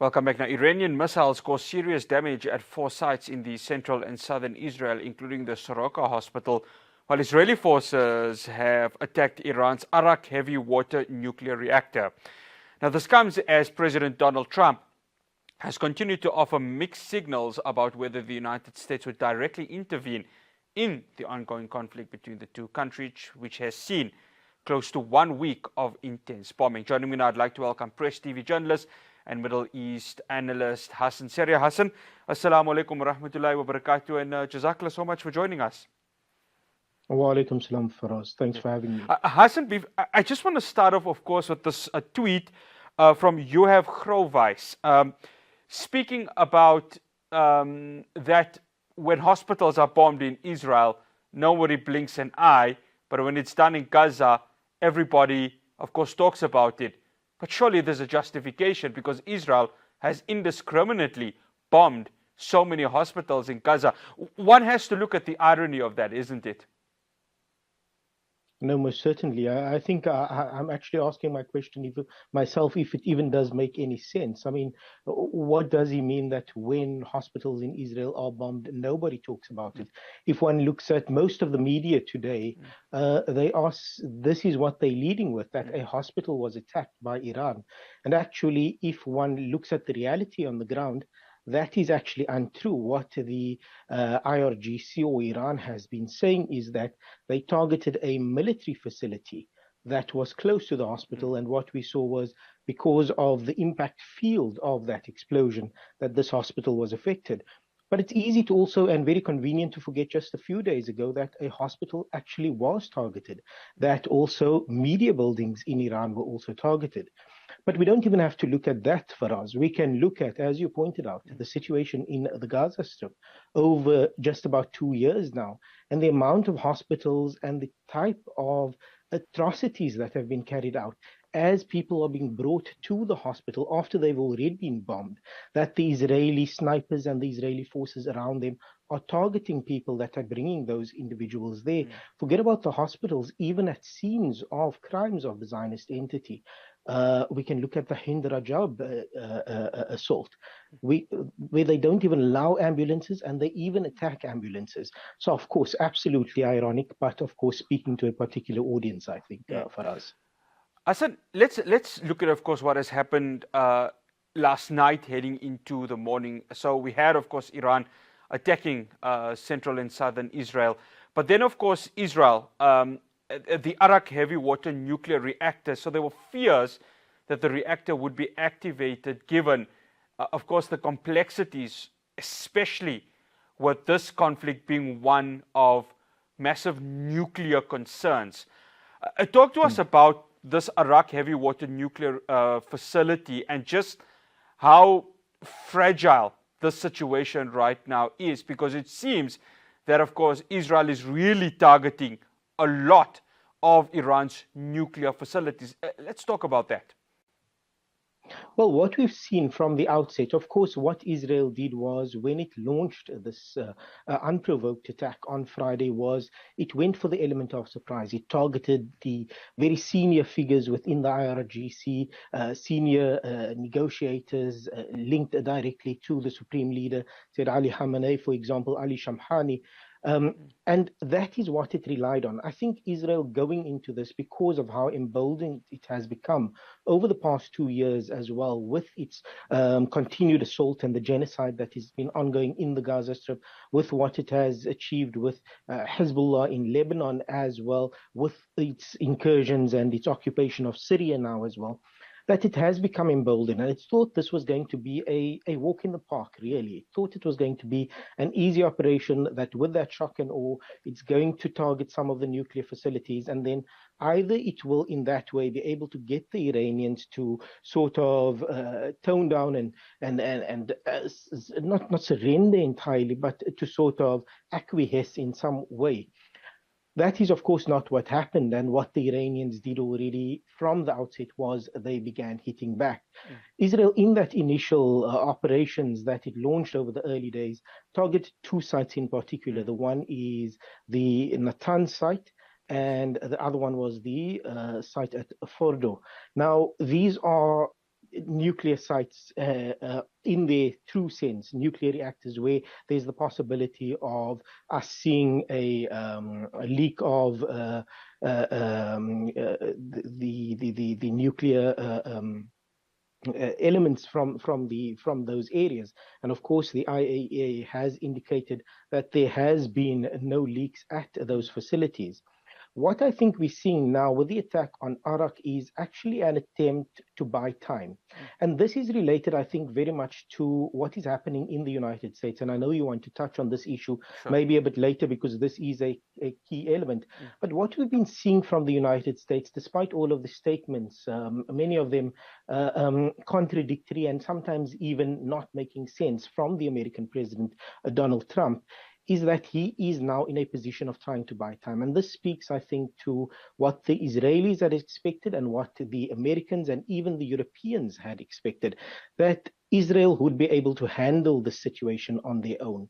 Welcome back. Now, Iranian missiles caused serious damage at 4 sites in the central and southern Israel, including the Soroka hospital, while Israeli forces have attacked Iran's Arak heavy water nuclear reactor. Now, this comes as President Donald Trump has continued to offer mixed signals about whether the United States would directly intervene in the ongoing conflict between the two countries, which has seen close to 1 week of intense bombing. Joining me now, I'd like to welcome Press TV journalist and Middle East analyst Hassen Seria. Hassen, assalamu alaikum wa rahmatullahi wa barakatuh, and jazakallah so much for joining us. Wa alaikum salam, Faraz. Thanks for having me. Hassen, I just want to start off, of course, with this tweet from Yoav Grovice, speaking about that when hospitals are bombed in Israel, nobody blinks an eye, but when it's done in Gaza, everybody, of course, talks about it. But surely there's a justification, because Israel has indiscriminately bombed so many hospitals in Gaza. One has to look at the irony of that, isn't it? No, most certainly. I think I'm actually asking my question myself if it even does make any sense. I mean, what does he mean that when hospitals in Israel are bombed, nobody talks about it? If one looks at most of the media today, this is what they're leading with, that a hospital was attacked by Iran. And actually, if one looks at the reality on the ground, that is actually untrue. What the IRGC or Iran has been saying is that they targeted a military facility that was close to the hospital, and what we saw was because of the impact field of that explosion that this hospital was affected. But it's easy to also, and very convenient to forget just a few days ago, that a hospital actually was targeted, that also media buildings in Iran were also targeted. But we don't even have to look at that for us. We can look at, as you pointed out, the situation in the Gaza Strip over just about 2 years now, and the amount of hospitals and the type of atrocities that have been carried out as people are being brought to the hospital after they've already been bombed, that the Israeli snipers and the Israeli forces around them are targeting people that are bringing those individuals there. Forget about the hospitals, even at scenes of crimes of the Zionist entity. We can look at the Hind Rajab assault, where they don't even allow ambulances and they even attack ambulances. So, of course, absolutely ironic, but of course, speaking to a particular audience, I think, for us. Hassen, let's look at, of course, what has happened last night heading into the morning. So we had, of course, Iran attacking central and southern Israel. But then, of course, Israel, the Arak heavy water nuclear reactor. So there were fears that the reactor would be activated given, of course, the complexities, especially with this conflict being one of massive nuclear concerns. Talk to us about this Arak heavy water nuclear facility and just how fragile this situation right now is, because it seems that, of course, Israel is really targeting a lot of Iran's nuclear facilities. Let's talk about that. Well, what we've seen from the outset, of course, what Israel did was when it launched this unprovoked attack on Friday was it went for the element of surprise. It targeted the very senior figures within the IRGC, senior negotiators linked directly to the Supreme Leader, Said Ali Khamenei, for example, Ali Shamkhani. And that is what it relied on. I think Israel going into this, because of how emboldened it has become over the past 2 years as well, with its continued assault and the genocide that has been ongoing in the Gaza Strip, with what it has achieved with Hezbollah in Lebanon as well, with its incursions and its occupation of Syria now as well, that it has become emboldened, and it thought this was going to be a walk in the park, really. It thought it was going to be an easy operation, that with that shock and awe, it's going to target some of the nuclear facilities, and then either it will in that way be able to get the Iranians to sort of tone down and not surrender entirely, but to sort of acquiesce in some way. That is, of course, not what happened, and what the Iranians did already from the outset was they began hitting back. Israel, in that initial operations that it launched over the early days, targeted 2 sites in particular. The one is the Natan site, and the other one was the site at Fordo. Now, these are nuclear sites in their true sense, nuclear reactors, where there's the possibility of us seeing a leak of the nuclear elements from those areas. And of course, the IAEA has indicated that there has been no leaks at those facilities. What I think we're seeing now with the attack on Arak is actually an attempt to buy time. And this is related, I think, very much to what is happening in the United States. And I know you want to touch on this issue maybe a bit later, because this is a key element. But what we've been seeing from the United States, despite all of the statements, many of them contradictory and sometimes even not making sense from the American president, Donald Trump, is that he is now in a position of trying to buy time. And this speaks, I think, to what the Israelis had expected and what the Americans and even the Europeans had expected, that Israel would be able to handle the situation on their own.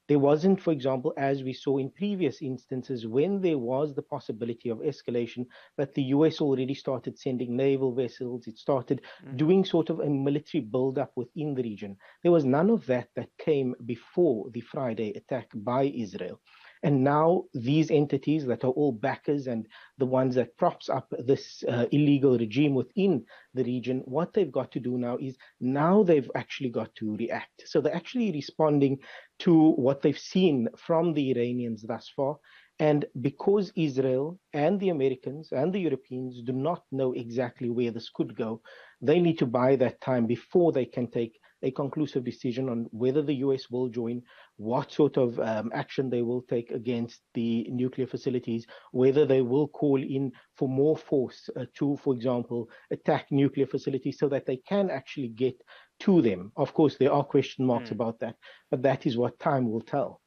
There wasn't, for example, as we saw in previous instances, when there was the possibility of escalation, that the US already started sending naval vessels. It started doing sort of a military buildup within the region. There was none of that came before the Friday attack by Israel. And now these entities that are all backers and the ones that props up this illegal regime within the region, what they've got to do now is now they've actually got to react. So they're actually responding to what they've seen from the Iranians thus far. And because Israel and the Americans and the Europeans do not know exactly where this could go, they need to buy that time before they can take a conclusive decision on whether the US will join, what sort of action they will take against the nuclear facilities, whether they will call in for more force to, for example, attack nuclear facilities so that they can actually get to them. Of course, there are question marks about that, but that is what time will tell.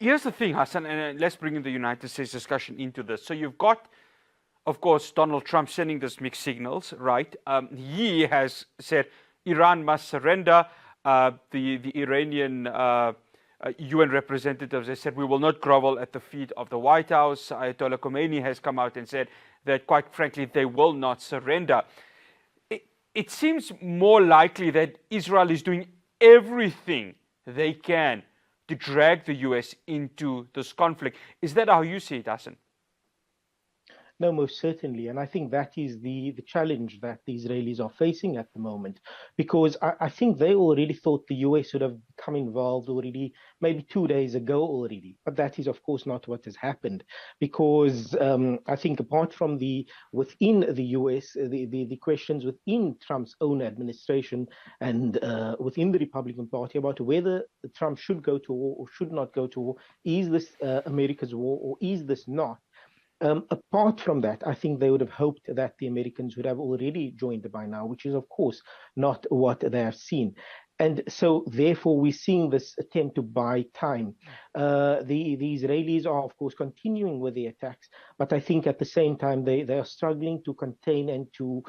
Here's the thing, Hassen, and let's bring in the United States discussion into this. So you've got, of course, Donald Trump sending these mixed signals, right? He has said Iran must surrender. The Iranian UN representatives, they said, we will not grovel at the feet of the White House. Ayatollah Khomeini has come out and said that, quite frankly, they will not surrender. It seems more likely that Israel is doing everything they can to drag the US into this conflict. Is that how you see it, Hassen? No, most certainly. And I think that is the challenge that the Israelis are facing at the moment, because I think they already thought the US would have come involved already, maybe 2 days ago already. But that is, of course, not what has happened, because I think apart from within the US, the questions within Trump's own administration and within the Republican Party about whether Trump should go to war or should not go to war, is this America's war or is this not? Apart from that, I think they would have hoped that the Americans would have already joined by now, which is, of course, not what they have seen. And so, therefore, we're seeing this attempt to buy time. The Israelis are, of course, continuing with the attacks, but I think at the same time, they are struggling to contain and to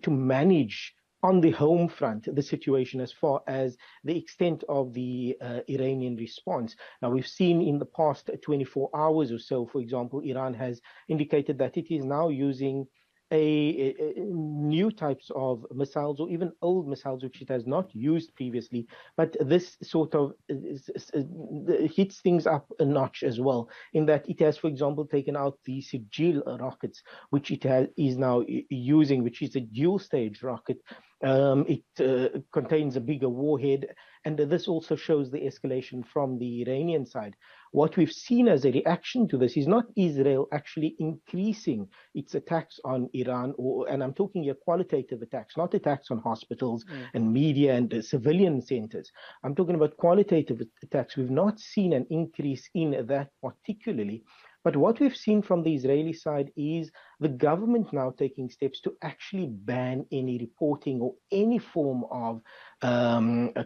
manage on the home front the situation as far as the extent of the Iranian response. Now, we've seen in the past 24 hours or so, for example, Iran has indicated that it is now using new types of missiles or even old missiles which it has not used previously, but this sort of hits things up a notch as well, in that it has, for example, taken out the Sijil rockets, which it is now using, which is a dual stage rocket. It contains a bigger warhead, and this also shows the escalation from the Iranian side. What we've seen as a reaction to this is not Israel actually increasing its attacks on Iran, and I'm talking here qualitative attacks, not attacks on hospitals and media and civilian centers. I'm talking about qualitative attacks. We've not seen an increase in that particularly. But what we've seen from the Israeli side is the government now taking steps to actually ban any reporting or any form of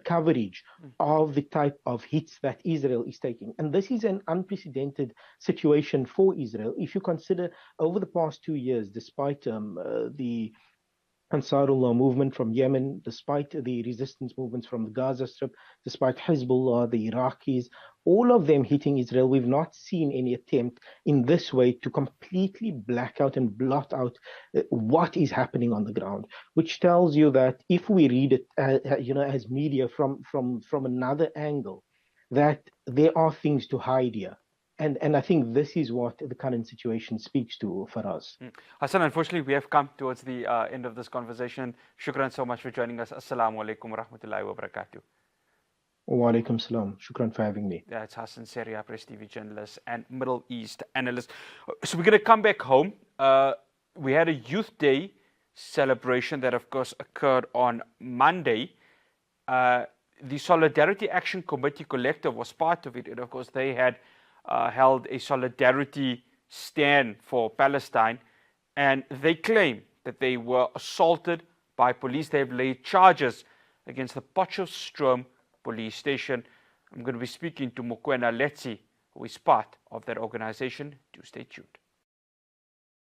coverage of the type of hits that Israel is taking. And this is an unprecedented situation for Israel. If you consider over the past 2 years, despite the Ansarullah movement from Yemen, despite the resistance movements from the Gaza Strip, despite Hezbollah, the Iraqis, all of them hitting Israel. We've not seen any attempt in this way to completely black out and blot out what is happening on the ground, which tells you that if we read it, as media from another angle, that there are things to hide here. And I think this is what the current situation speaks to for us. Hassan, unfortunately, we have come towards the end of this conversation. Shukran so much for joining us. Assalamu alaikum wa rahmatullahi wa barakatuh. Wa alaikum salam. Shukran for having me. That's Hassen Seria, Press TV journalist and Middle East analyst. So we're going to come back home. We had a Youth Day celebration that, of course, occurred on Monday. The Solidarity Action Committee Collective was part of it. And, of course, they had held a solidarity stand for Palestine. And they claim that they were assaulted by police. They have laid charges against the Potchefstroom police station. I'm going to be speaking to Mokoena Letsi, who is part of that organization. Do stay tuned.